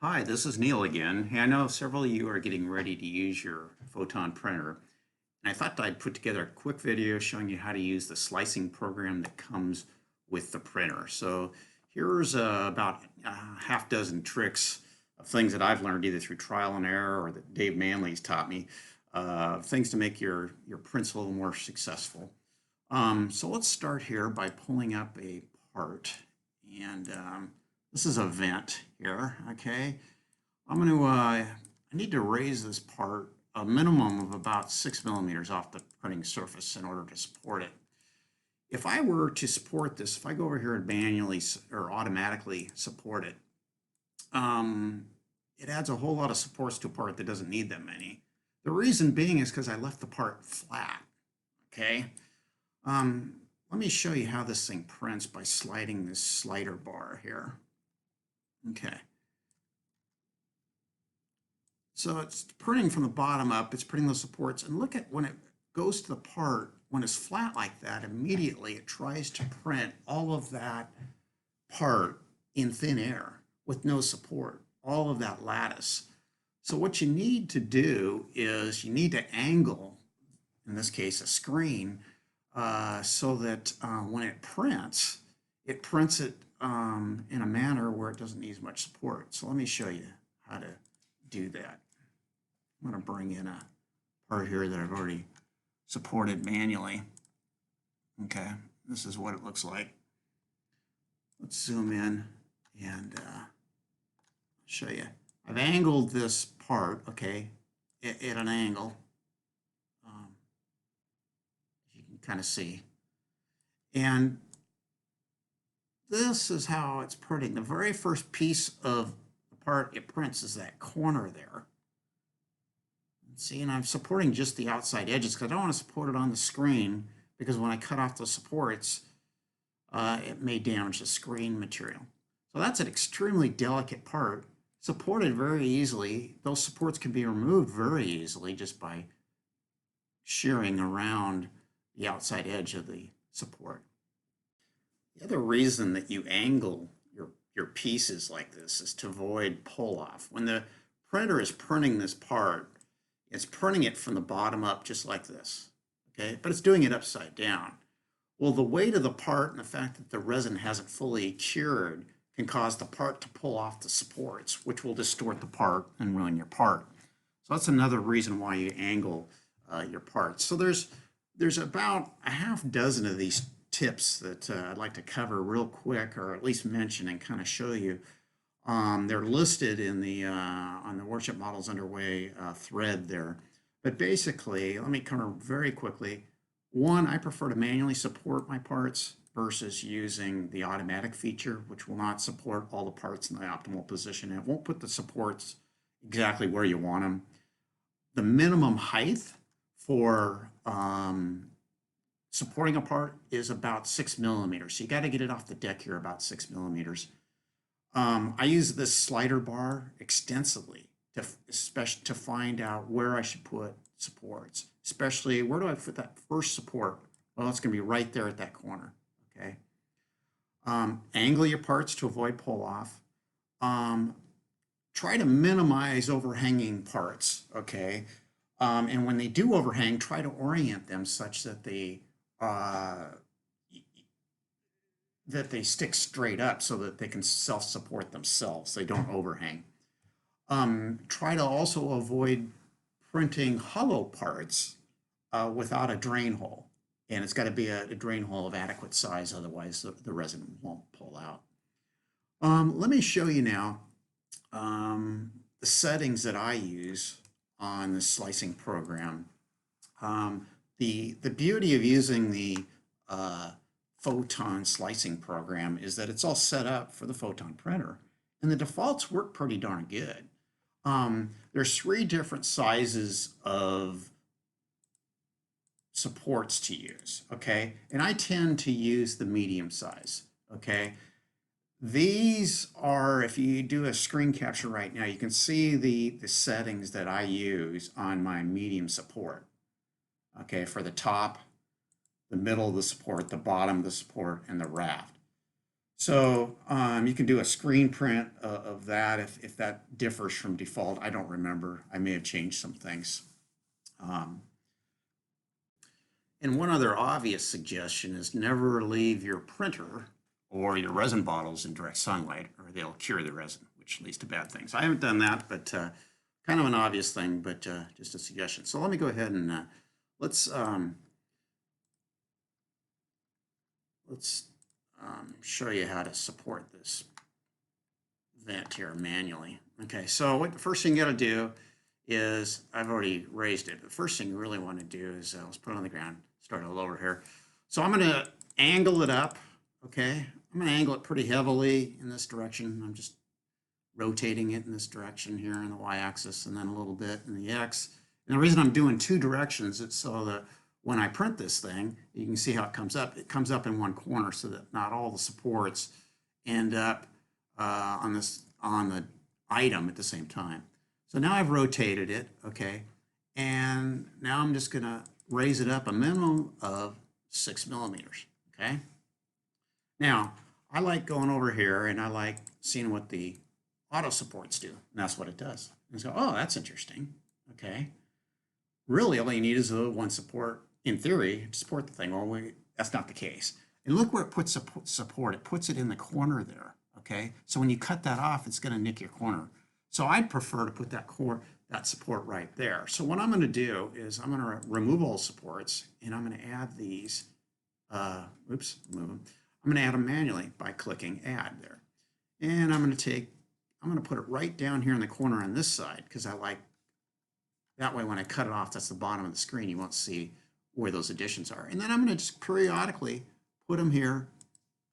Hi, this is Neil again. Hey, I know several of you are getting ready to use your Photon printer, and I thought I'd put together a quick video showing you how to use the slicing program that comes with the printer. So here's about a half dozen tricks of things that I've learned either through trial and error or that Dave Manley's taught me, things to make your prints a little more successful. So let's start here by pulling up a part, and this is a vent here, okay? I need to raise this part a minimum of about 6 millimeters off the printing surface in order to support it. If I were to support this, if I go over here and manually or automatically support it, it adds a whole lot of supports to a part that doesn't need that many. The reason being is because I left the part flat, okay? Let me show you how this thing prints by sliding this slider bar here. Okay. So it's printing from the bottom up, it's printing those supports, and look at when it goes to the part, when it's flat like that, immediately it tries to print all of that part in thin air with no support, all of that lattice. So what you need to do is you need to angle, in this case a screen, so that when it prints it in a manner where it doesn't need as much support. So let me show you how to do that. I'm going to bring in a part here that I've already supported manually. Okay, this is what it looks like. Let's zoom in and show you. I've angled this part, okay, at an angle. You can kind of see. And this is how it's printing. The very first piece of the part it prints is that corner there. See, and I'm supporting just the outside edges because I don't want to support it on the screen, because when I cut off the supports, it may damage the screen material. So that's an extremely delicate part, supported very easily. Those supports can be removed very easily just by shearing around the outside edge of the support. The other reason that you angle your pieces like this is to avoid pull-off. When the printer is printing this part, it's printing it from the bottom up just like this, okay? But it's doing it upside down. Well, the weight of the part and the fact that the resin hasn't fully cured can cause the part to pull off the supports, which will distort the part and ruin your part. So that's another reason why you angle your parts. So there's about a half dozen of these tips that I'd like to cover real quick, or at least mention and kind of show you. They're listed in the on the Workshop Models Underway thread there. But basically, let me cover very quickly. One, I prefer to manually support my parts versus using the automatic feature, which will not support all the parts in the optimal position. It won't put the supports exactly where you want them. The minimum height for supporting a part is about 6 millimeters. So you got to get it off the deck here about 6 millimeters. I use this slider bar extensively to find out where I should put supports, especially where do I put that first support? Well, it's going to be right there at that corner, okay? Angle your parts to avoid pull-off. Try to minimize overhanging parts, okay? And when they do overhang, try to orient them such that they stick straight up so that they can self-support themselves. They don't overhang. Try to also avoid printing hollow parts without a drain hole. And it's got to be a drain hole of adequate size, otherwise the resin won't pull out. Let me show you now the settings that I use on the slicing program. The beauty of using the Photon slicing program is that it's all set up for the Photon printer, and the defaults work pretty darn good. There's 3 different sizes of supports to use, okay? And I tend to use the medium size, okay? These are, if you do a screen capture right now, you can see the settings that I use on my medium support, okay, for the top, the middle of the support, the bottom of the support, and the raft. So you can do a screen print of that if that differs from default. I don't remember. I may have changed some things. Um, and one other obvious suggestion is never leave your printer or your resin bottles in direct sunlight or they'll cure the resin, which leads to bad things. I haven't done that, but kind of an obvious thing, but just a suggestion. So let me go ahead and let's show you how to support this vent here manually. Okay, so what the first thing you got to do is, I've already raised it. The first thing you really want to do is let's put it on the ground, start it lower here. So I'm going to angle it up, okay? I'm going to angle it pretty heavily in this direction. I'm just rotating it in this direction here on the y-axis and then a little bit in the x. And the reason I'm doing two directions is so that when I print this thing, you can see how it comes up. It comes up in one corner so that not all the supports end up on the item at the same time. So now I've rotated it, okay, and now I'm just gonna raise it up a minimum of 6 millimeters, okay? Now, I like going over here and I like seeing what the auto supports do, and that's what it does. And so, oh, that's interesting, okay? Really, all you need is one support, in theory, to support the thing. Well, that's not the case. And look where it puts support. It puts it in the corner there, okay? So when you cut that off, it's gonna nick your corner. So I'd prefer to put that support right there. So what I'm gonna do is I'm gonna remove all supports and I'm gonna add these, oops, remove them. I'm gonna add them manually by clicking add there. And I'm gonna put it right down here in the corner on this side because I like, that way when I cut it off, that's the bottom of the screen. You won't see where those additions are. And then I'm gonna just periodically put them here,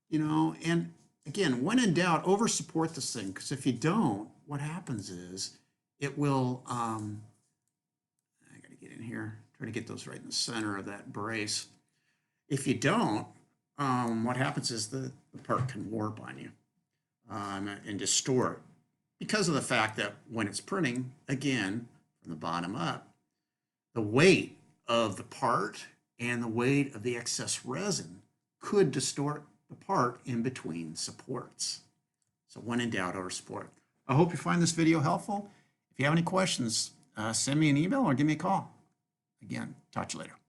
you know, and again, when in doubt, over support this thing, because if you don't, what happens is it will, I gotta get in here, try to get those right in the center of that brace. If you don't, what happens is the part can warp on you and distort because of the fact that when it's printing, again, from the bottom up, the weight of the part and the weight of the excess resin could distort the part in between supports. So when in doubt, over support. I hope you find this video helpful. If you have any questions, send me an email or give me a call. Again, talk to you later.